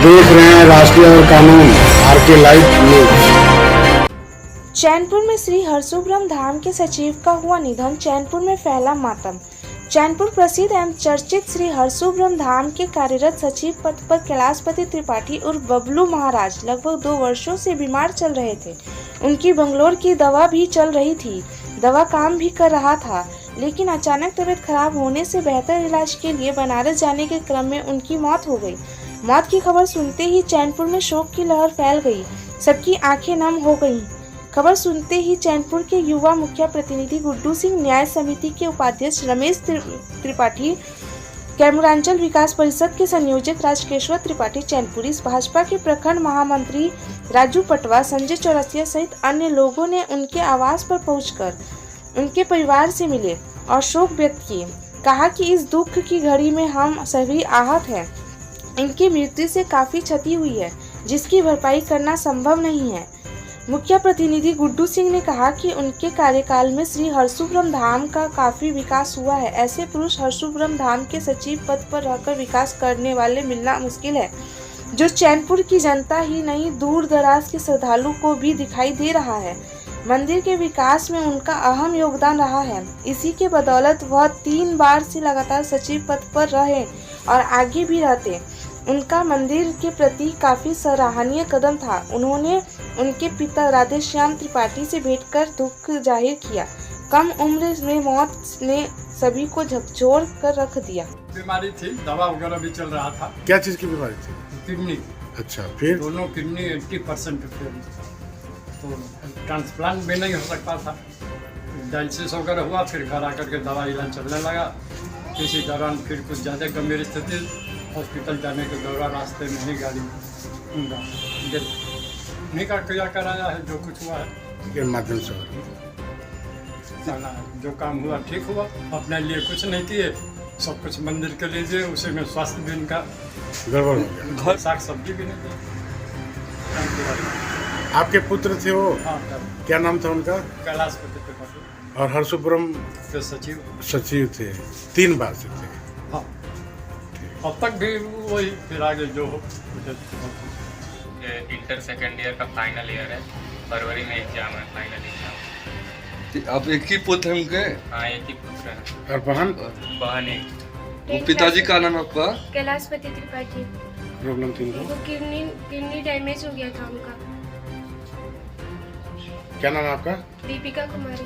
देख रहे हैं राष्ट्रीय और कानून आरके लाइव न्यूज। चैनपुर में श्री हरसुब्रह्म धाम के सचिव का हुआ निधन, चैनपुर में फैला मातम। चैनपुर प्रसिद्ध एवं चर्चित श्री हरसुब्रह्म धाम के कार्यरत सचिव पद पर कैलाशपति त्रिपाठी उर्फ बबलू महाराज लगभग 2 वर्षों से बीमार चल रहे थे। उनकी बंगलोर की दवा भी चल रही थी, दवा काम भी कर रहा था, लेकिन अचानक तबीयत खराब होने से बेहतर इलाज के लिए बनारस जाने के क्रम में उनकी मौत हो गई। मौत की खबर सुनते ही चैनपुर में शोक की लहर फैल गई, सबकी आंखें नम हो गईं। खबर सुनते ही चैनपुर के युवा मुखिया प्रतिनिधि गुड्डू सिंह, न्याय समिति के उपाध्यक्ष रमेश त्रिपाठी, कैमूरांचल विकास परिषद के संयोजक राजकेश्वर त्रिपाठी चैनपुरी, भाजपा के प्रखंड महामंत्री राजू पटवा, संजय चौरसिया सहित अन्य लोगों ने उनके आवास पर पहुंचकर उनके परिवार से मिले और शोक व्यक्त किए। कहा कि इस दुख की घड़ी में हम सभी आहत हैं। इनकी मृत्यु से काफी क्षति हुई है, जिसकी भरपाई करना संभव नहीं है। मुख्य प्रतिनिधि गुड्डू सिंह ने कहा कि उनके कार्यकाल में श्री हरसुब्रह्म धाम का काफी विकास हुआ है। ऐसे पुरुष हरसुब्रह्म धाम के सचिव पद पर रहकर विकास करने वाले मिलना मुश्किल है, जो चैनपुर की जनता ही नहीं दूर दराज के श्रद्धालु को भी दिखाई दे रहा है। मंदिर के विकास में उनका अहम योगदान रहा है। इसी के बदौलत वह 3 बार से लगातार सचिव पद पर रहे और आगे भी रहते। उनका मंदिर के प्रति काफी सराहनीय कदम था। उन्होंने उनके पिता राधेश्याम त्रिपाठी से भेंट कर दुख जाहिर किया। कम उम्र में मौत ने सभी को झकझोर कर रख दिया। बीमारी थी, दवा वगैरह भी चल रहा था। क्या चीज की बीमारी थी? किडनी। अच्छा, फिर दोनों किडनी 80% फेल, तो ट्रांसप्लांट भी नहीं हो सकता था। डायलिसिस वगैरह हुआ, फिर घर आकर के दवा इलाज चलने लगा। इसी दौरान फिर कुछ ज़्यादा गंभीर स्थिति, हॉस्पिटल जाने के दौरान रास्ते में ही गाड़ी नहीं का क्रिया कराया है। जो कुछ हुआ है के माध्यम से जो काम हुआ ठीक हुआ। अपने लिए कुछ नहीं किए, सब कुछ मंदिर के लिए दिए। उसी में स्वास्थ्य भी इनका गड़बड़ हो गया। घर साग सब्जी भी नहीं दिए। आपके पुत्र थे वो? हाँ, क्या नाम था उनका? कैलाशपति त्रिपाठी और हरसुब्रह्म के सचिव थे, 3 बार से थे। हाँ, अब तक भी वही, फिर आगे जो हो। इंटर सेकेंड ईयर का फाइनल ईयर है, फरवरी में एग्जाम है, फाइनल एग्जाम। आप एक ही पुत्र हैं उनके? हाँ, एक ही पुत्र है। और बहन एक। वो पिताजी का नाम आपका? कैलाशपति त्रिपाठी। प्रॉब्लम थी उनको? वो किडनी डैमेज हो गया था उनका। क्या नाम है आपका? दीपिका कुमारी।